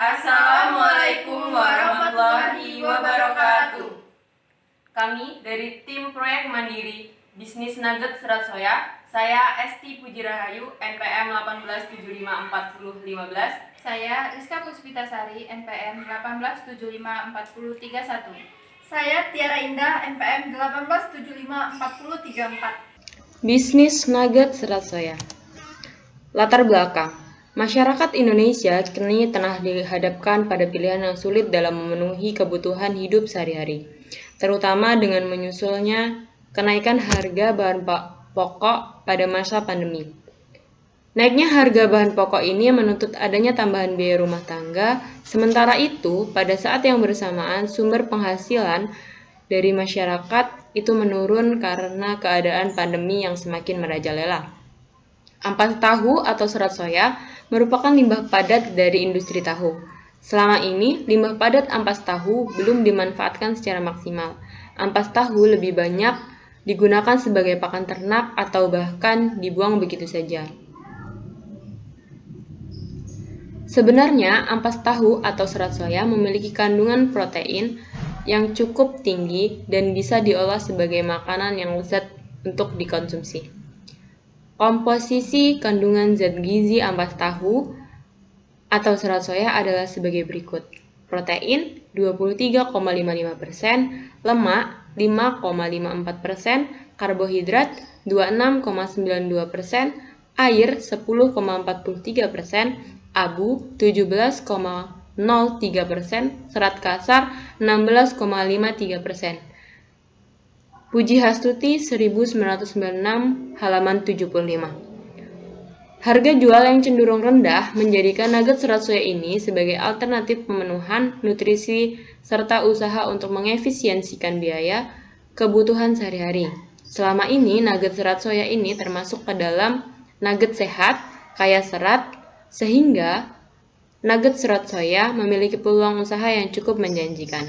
Assalamualaikum warahmatullahi wabarakatuh. Kami dari tim proyek mandiri Bisnis Nugget Serat Soya, saya Esti Pujirahayu, NPM 18754015. Saya Rizka Puspitasari, NPM 18754031. Saya Tiara Indah, NPM 18754034. Bisnis Nugget Serat Soya. Latar belakang. Masyarakat Indonesia kini tengah dihadapkan pada pilihan yang sulit dalam memenuhi kebutuhan hidup sehari-hari, terutama dengan menyusulnya kenaikan harga bahan pokok pada masa pandemi. Naiknya harga bahan pokok ini menuntut adanya tambahan biaya rumah tangga, sementara itu pada saat yang bersamaan sumber penghasilan dari masyarakat itu menurun karena keadaan pandemi yang semakin merajalela. Ampas tahu atau serat soya merupakan limbah padat dari industri tahu. Selama ini, limbah padat ampas tahu belum dimanfaatkan secara maksimal. Ampas tahu lebih banyak digunakan sebagai pakan ternak atau bahkan dibuang begitu saja. Sebenarnya, ampas tahu atau serat soya memiliki kandungan protein yang cukup tinggi dan bisa diolah sebagai makanan yang lezat untuk dikonsumsi. Komposisi kandungan zat gizi ampas tahu atau serat soya adalah sebagai berikut. Protein 23,55%, lemak 5,54%, karbohidrat 26,92%, air 10,43%, abu 17,03%, serat kasar 16,53%. Puji Hastuti 1996 halaman 75. Harga jual yang cenderung rendah menjadikan nugget serat soya ini sebagai alternatif pemenuhan nutrisi serta usaha untuk mengefisiensikan biaya kebutuhan sehari-hari. Selama ini nugget serat soya ini termasuk ke dalam nugget sehat, kaya serat, sehingga nugget serat soya memiliki peluang usaha yang cukup menjanjikan.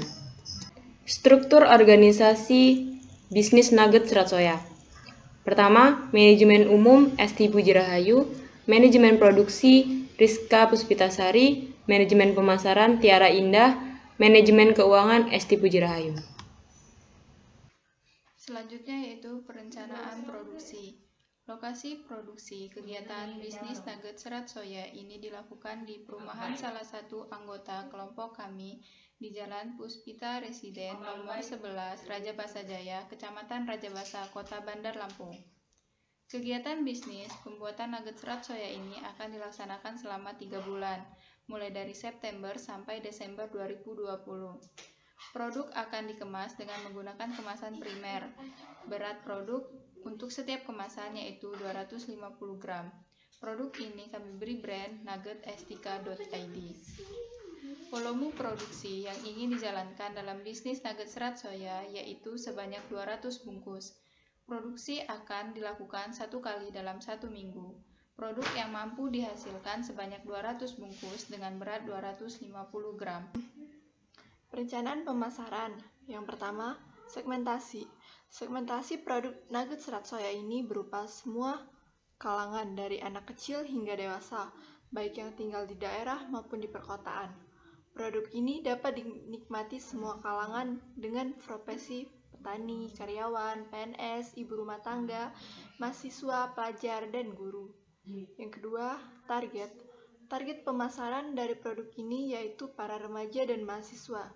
Struktur organisasi Bisnis Nugget Serat Soya. Pertama, Manajemen Umum Esti Pujirahayu, Manajemen Produksi Rizka Puspitasari, Manajemen Pemasaran Tiara Indah, Manajemen Keuangan Esti Pujirahayu. Selanjutnya yaitu perencanaan produksi. Lokasi produksi kegiatan bisnis nugget serat soya ini dilakukan di perumahan salah satu anggota kelompok kami di Jalan Puspita Residen nomor 11 Rajabasa Jaya, Kecamatan Rajabasa, Kota Bandar Lampung. Kegiatan bisnis pembuatan nugget serat soya ini akan dilaksanakan selama 3 bulan, mulai dari September sampai Desember 2020. Produk akan dikemas dengan menggunakan kemasan primer. Berat produk untuk setiap kemasan yaitu 250 gram. Produk ini kami beri brand nuggetestika.id. Volume produksi yang ingin dijalankan dalam bisnis nugget serat soya yaitu sebanyak 200 bungkus. Produksi akan dilakukan 1 kali dalam 1 minggu. Produk yang mampu dihasilkan sebanyak 200 bungkus dengan berat 250 gram. Perencanaan pemasaran. Yang pertama, segmentasi. Segmentasi produk nugget serat soya ini berupa semua kalangan dari anak kecil hingga dewasa, baik yang tinggal di daerah maupun di perkotaan. Produk ini dapat dinikmati semua kalangan dengan profesi petani, karyawan, PNS, ibu rumah tangga, mahasiswa, pelajar, dan guru. Yang kedua, target. Target pemasaran dari produk ini yaitu para remaja dan mahasiswa.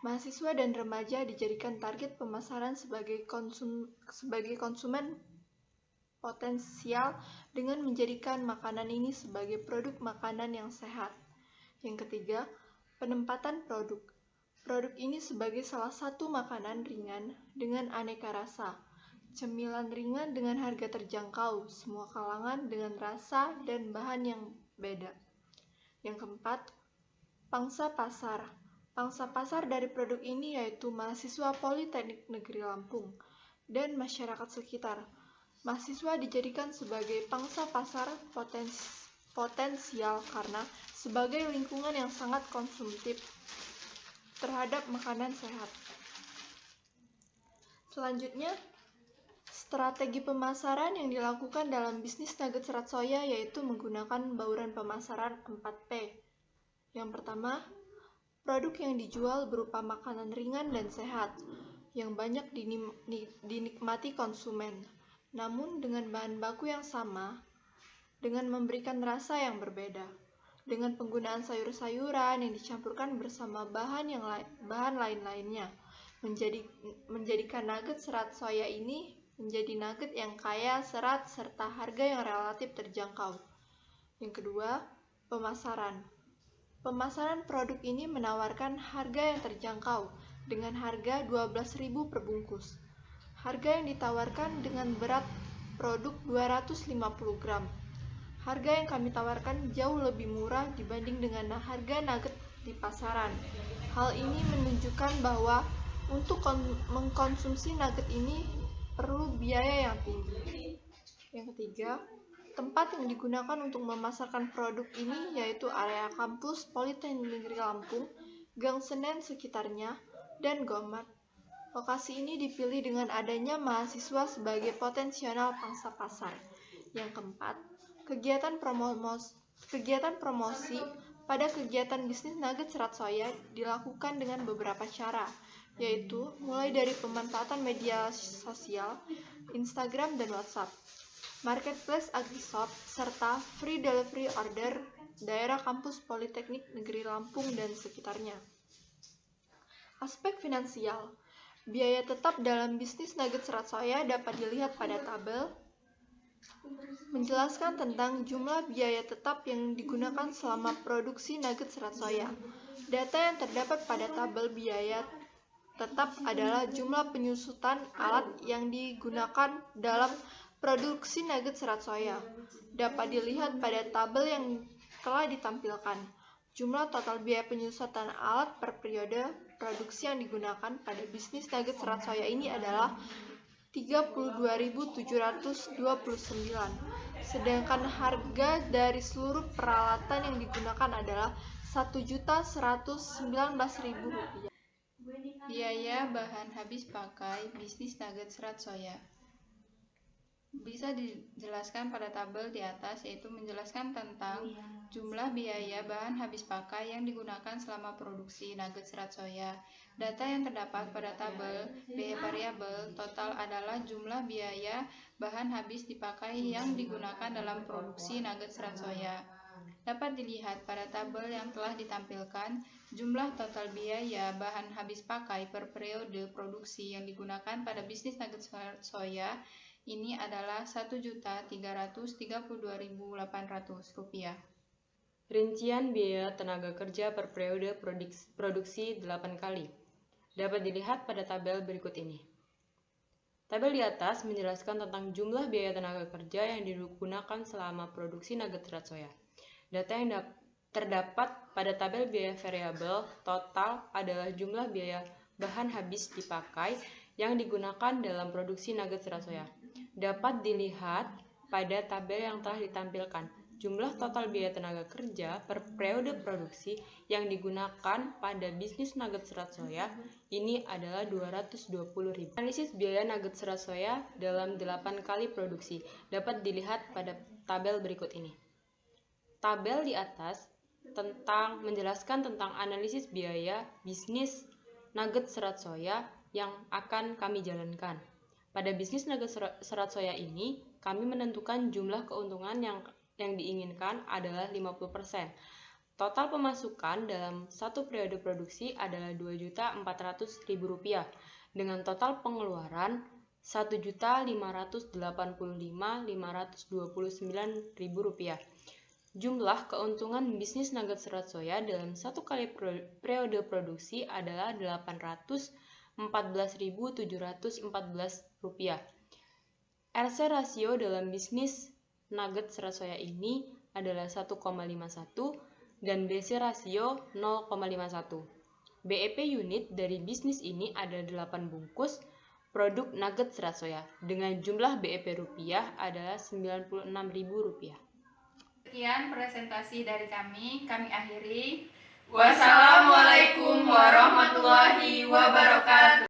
Mahasiswa dan remaja dijadikan target pemasaran sebagai konsumen potensial dengan menjadikan makanan ini sebagai produk makanan yang sehat. Yang ketiga, penempatan produk. Produk ini sebagai salah satu makanan ringan dengan aneka rasa. Cemilan ringan dengan harga terjangkau, semua kalangan dengan rasa dan bahan yang beda. Yang keempat, pangsa pasar. Pangsa pasar dari produk ini yaitu mahasiswa Politeknik Negeri Lampung dan masyarakat sekitar. Mahasiswa dijadikan sebagai pangsa pasar potensial karena sebagai lingkungan yang sangat konsumtif terhadap makanan sehat. Selanjutnya, strategi pemasaran yang dilakukan dalam bisnis nugget serat soya yaitu menggunakan bauran pemasaran 4P. Yang pertama, produk yang dijual berupa makanan ringan dan sehat, yang banyak dinikmati konsumen, namun dengan bahan baku yang sama, dengan memberikan rasa yang berbeda. Dengan penggunaan sayur-sayuran yang dicampurkan bersama bahan lain-lainnya, menjadikan nugget serat soya ini menjadi nugget yang kaya serat serta harga yang relatif terjangkau. Yang kedua, pemasaran. Pemasaran produk ini menawarkan harga yang terjangkau dengan harga 12.000 per bungkus. Harga yang ditawarkan dengan berat produk 250 gram. Harga yang kami tawarkan jauh lebih murah dibanding dengan harga nugget di pasaran. Hal ini menunjukkan bahwa untuk mengkonsumsi nugget ini perlu biaya yang tinggi. Yang ketiga, tempat yang digunakan untuk memasarkan produk ini yaitu area kampus Politeknik Negeri Lampung, Gang Senen sekitarnya, dan GOMAT. Lokasi ini dipilih dengan adanya mahasiswa sebagai potensial pangsa pasar. Yang keempat, kegiatan promosi pada kegiatan bisnis nugget serat soya dilakukan dengan beberapa cara, yaitu mulai dari pemanfaatan media sosial, Instagram dan WhatsApp, marketplace AgriShop, serta free delivery order daerah kampus Politeknik Negeri Lampung dan sekitarnya. Aspek finansial. Biaya tetap dalam bisnis nugget serat soya dapat dilihat pada tabel menjelaskan tentang jumlah biaya tetap yang digunakan selama produksi nugget serat soya. Data yang terdapat pada tabel biaya tetap adalah jumlah penyusutan alat yang digunakan dalam produksi nugget serat soya. Dapat dilihat pada tabel yang telah ditampilkan. Jumlah total biaya penyusutan alat per periode produksi yang digunakan pada bisnis nugget serat soya ini adalah 32.729, sedangkan harga dari seluruh peralatan yang digunakan adalah Rp1.119.000. Biaya bahan habis pakai bisnis nugget serat soya bisa dijelaskan pada tabel di atas, yaitu menjelaskan tentang jumlah biaya bahan habis pakai yang digunakan selama produksi nugget serat soya. Data yang terdapat pada tabel biaya variabel total adalah jumlah biaya bahan habis dipakai yang digunakan dalam produksi nugget serat soya. Dapat dilihat pada tabel yang telah ditampilkan, jumlah total biaya bahan habis pakai per periode produksi yang digunakan pada bisnis nugget serat soya ini adalah Rp1.332.800. Rincian biaya tenaga kerja per periode produksi 8 kali. Dapat dilihat pada tabel berikut ini. Tabel di atas menjelaskan tentang jumlah biaya tenaga kerja yang digunakan selama produksi nugget serat soya. Data yang terdapat pada tabel biaya variabel total adalah jumlah biaya bahan habis dipakai yang digunakan dalam produksi nugget serat soya. Dapat dilihat pada tabel yang telah ditampilkan. Jumlah total biaya tenaga kerja per periode produksi yang digunakan pada bisnis nugget serat soya ini adalah 220.000. Analisis biaya nugget serat soya dalam 8 kali produksi dapat dilihat pada tabel berikut ini. Tabel di atas menjelaskan tentang analisis biaya bisnis nugget serat soya yang akan kami jalankan. Pada bisnis nugget serat soya ini, kami menentukan jumlah keuntungan yang diinginkan adalah 50%. Total pemasukan dalam satu periode produksi adalah Rp2.400.000 dengan total pengeluaran Rp1.585.529.000. Jumlah keuntungan bisnis nugget serat soya dalam satu kali periode produksi adalah Rp14.714. RC rasio dalam bisnis nugget serat soya ini adalah 1,51 dan BC rasio 0,51. BEP unit dari bisnis ini adalah 8 bungkus produk nugget serat soya dengan jumlah BEP rupiah adalah Rp96.000. Sekian presentasi dari kami akhiri. Wassalamualaikum warahmatullahi wabarakatuh.